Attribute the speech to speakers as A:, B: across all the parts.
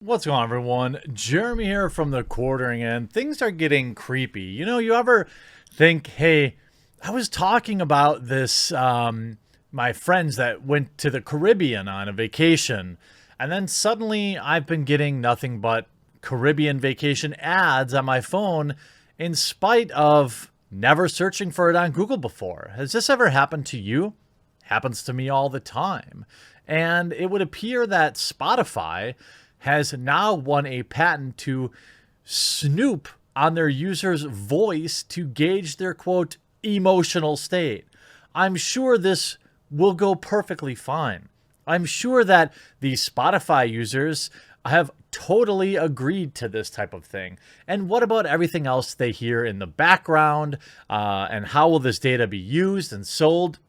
A: What's going on, everyone? Jeremy here from the quartering end. Things are getting creepy. You ever think, hey, I was talking about this, my friends that went to the Caribbean on a vacation, and then suddenly I've been getting nothing but Caribbean vacation ads on my phone in spite of never searching for it on Google before. Has this ever happened to you? Happens to me all the time. And it would appear that Spotify has now won a patent to snoop on their user's voice to gauge their, quote, emotional state. I'm sure this will go perfectly fine. I'm sure that the Spotify users have totally agreed to this type of thing. And what about everything else they hear in the background? And how will this data be used and sold?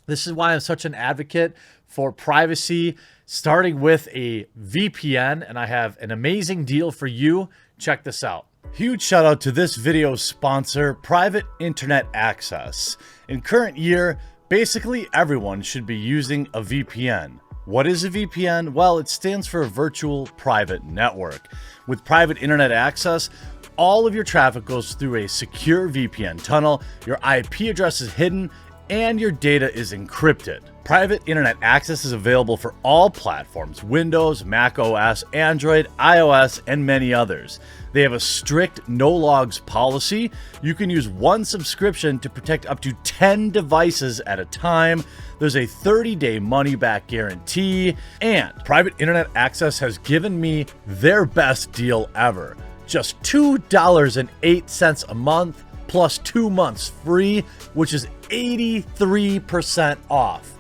A: This is why I'm such an advocate for privacy, starting with a VPN, and I have an amazing deal for you. Check this out. Huge shout out to this video sponsor, Private Internet Access. In current year, basically everyone should be using a VPN. What is a VPN? Well, it stands for a virtual private network. With Private Internet Access, all of your traffic goes through a secure VPN tunnel, your IP address is hidden, and your data is encrypted. Private Internet Access is available for all platforms: Windows, Mac OS, Android, iOS, and many others. They have a strict no logs policy. You can use one subscription to protect up to 10 devices at a time. There's a 30-day money-back guarantee, and Private Internet Access has given me their best deal ever. Just $2.08 a month plus 2 months free, which is 83% off.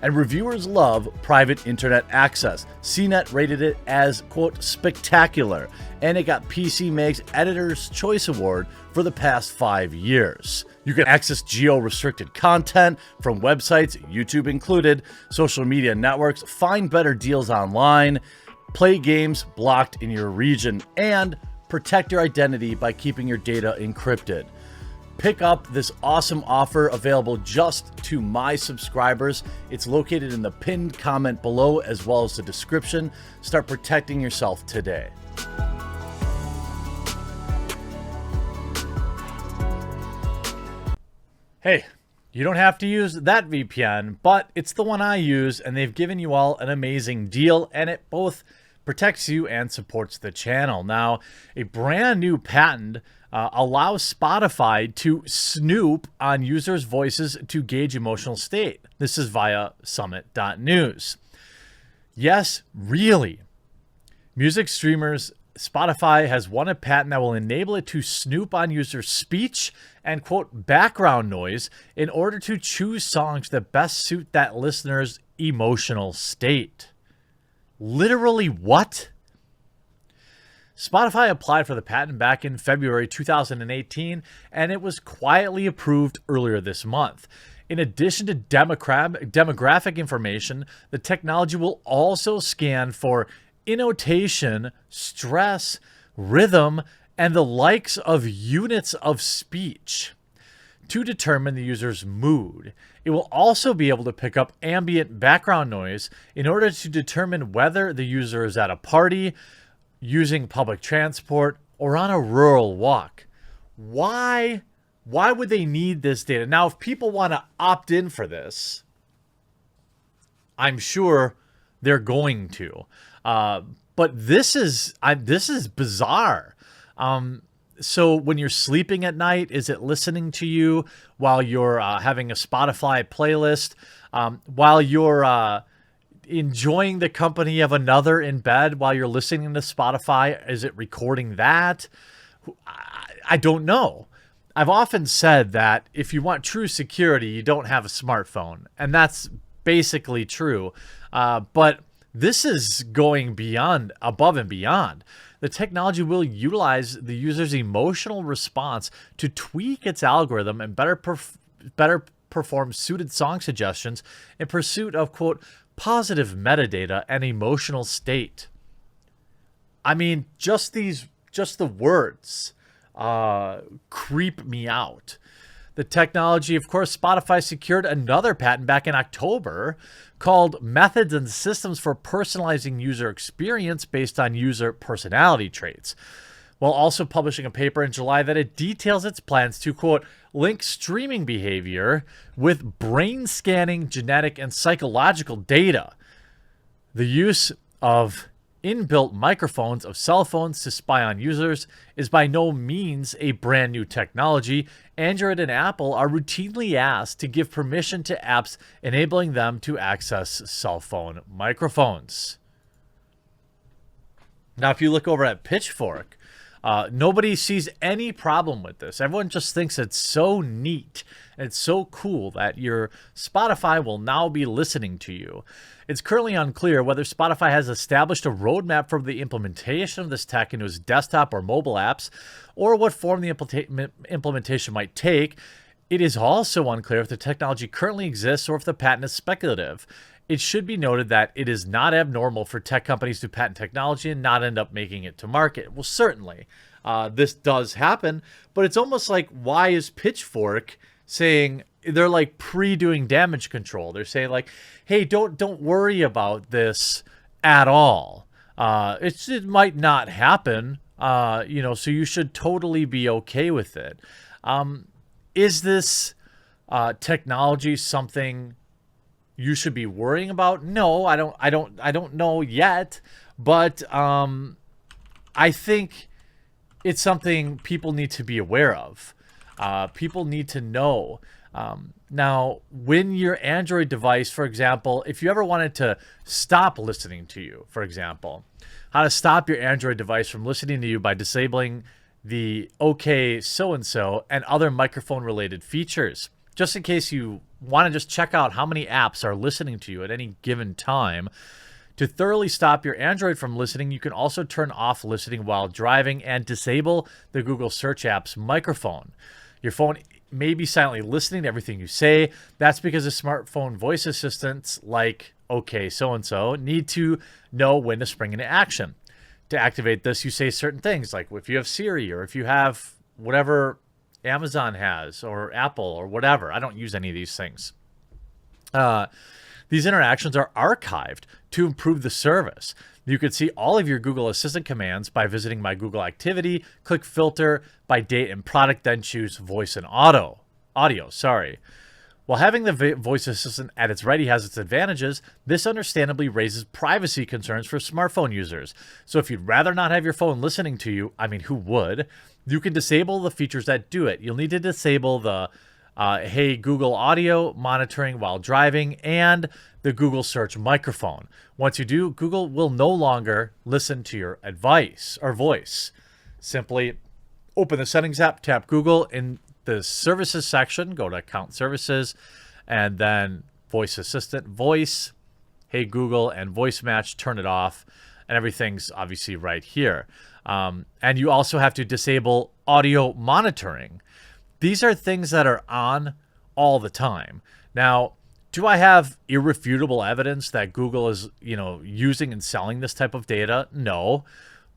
A: And reviewers love Private Internet Access. CNET rated it as, quote, spectacular, and it got PC Mag's Editor's Choice Award for the past 5 years. You can access geo-restricted content from websites, YouTube included, social media networks, find better deals online, play games blocked in your region, and protect your identity by keeping your data encrypted. Pick up this awesome offer available just to my subscribers. It's located in the pinned comment below as well as the description. Start protecting yourself today. Hey, you don't have to use that VPN, but it's the one I use, and they've given you all an amazing deal, and it both protects you and supports the channel. Now, a brand new patent allows Spotify to snoop on users' voices to gauge emotional state. This is via summit.news. Yes, really. Music streamers, Spotify has won a patent that will enable it to snoop on user speech and, quote, background noise in order to choose songs that best suit that listener's emotional state. Literally what? Spotify applied for the patent back in February 2018, and it was quietly approved earlier this month. In addition to demographic information, the technology will also scan for intonation, stress, rhythm, and the likes of units of speech to determine the user's mood. It will also be able to pick up ambient background noise in order to determine whether the user is at a party, using public transport, or on a rural walk. Why would they need this data? Now, if people want to opt in for this, I'm sure they're going to. But this is bizarre. So when you're sleeping at night, is it listening to you while you're having a Spotify playlist? While you're enjoying the company of another in bed while you're listening to Spotify? Is it recording that? I don't know. I've often said that if you want true security, you don't have a smartphone. And that's basically true. But this is going beyond, above and beyond. The technology will utilize the user's emotional response to tweak its algorithm and better perform suited song suggestions in pursuit of, quote, positive metadata and emotional state. I mean, just the words creep me out. the technology, of course, Spotify secured another patent back in October called Methods and Systems for Personalizing User Experience Based on User Personality Traits, while also publishing a paper in July that it details its plans to, quote, link streaming behavior with brain scanning, genetic, and psychological data. The use of inbuilt microphones of cell phones to spy on users is by no means a brand new technology. Android and Apple are routinely asked to give permission to apps enabling them to access cell phone microphones. Now, if you look over at Pitchfork, nobody sees any problem with this. Everyone just thinks it's so neat and it's so cool that your Spotify will now be listening to you. It's currently unclear whether Spotify has established a roadmap for the implementation of this tech into its desktop or mobile apps, or what form the implementation might take. It is also unclear if the technology currently exists or if the patent is speculative. It should be noted that it is not abnormal for tech companies to patent technology and not end up making it to market. Well, certainly, this does happen, but it's almost like, why is Pitchfork saying, they're like pre-doing damage control? They're saying like, hey, don't worry about this at all. It might not happen, so you should totally be okay with it. Is this technology something you should be worrying about? No, I don't know yet, but I think it's something people need to be aware of. People need to know. Now, when your Android device, for example, if you ever wanted to stop listening to you, for example, how to stop your Android device from listening to you by disabling the OK so-and-so and other microphone-related features. Just in case you want to just check out how many apps are listening to you at any given time. To thoroughly stop your Android from listening, you can also turn off listening while driving and disable the Google Search app's microphone. Your phone may be silently listening to everything you say. That's because the smartphone voice assistants like OK so-and-so need to know when to spring into action. To activate this, you say certain things, like if you have Siri or if you have whatever Amazon has or Apple or whatever. I don't use any of these things. These interactions are archived to improve the service. You can see all of your Google Assistant commands by visiting My Google Activity, click Filter by date and product, then choose Voice and Audio. While having the voice assistant at its ready has its advantages, this understandably raises privacy concerns for smartphone users. So if you'd rather not have your phone listening to you, I mean, who would? You can disable the features that do it. You'll need to disable the Hey Google audio monitoring while driving and the Google search microphone. Once you do, Google will no longer listen to your advice or voice. Simply open the Settings app, tap Google in the Services section, go to Account Services, and then Voice Assistant, Voice, Hey Google, and Voice Match, turn it off, and everything's obviously right here. And you also have to disable audio monitoring. These are things that are on all the time. Now, do I have irrefutable evidence that Google is, using and selling this type of data? No,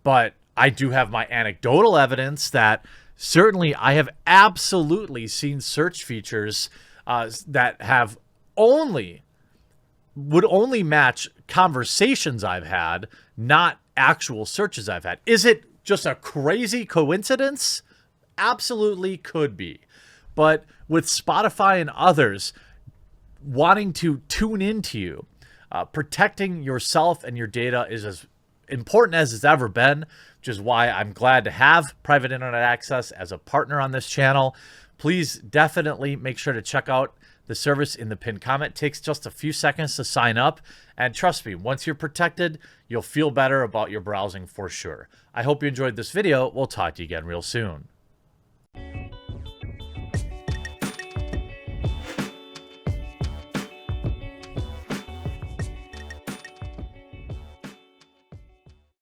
A: but I do have my anecdotal evidence that certainly I have absolutely seen search features that have would only match conversations I've had, not actual searches I've had. Is it just a crazy coincidence? Absolutely could be. But with Spotify and others wanting to tune into you, protecting yourself and your data is as important as it's ever been, which is why I'm glad to have private internet access as a partner on this channel. Please definitely make sure to check out the service in the pinned comment. It takes just a few seconds to sign up. And trust me, once you're protected, you'll feel better about your browsing for sure. I hope you enjoyed this video. We'll talk to you again real soon.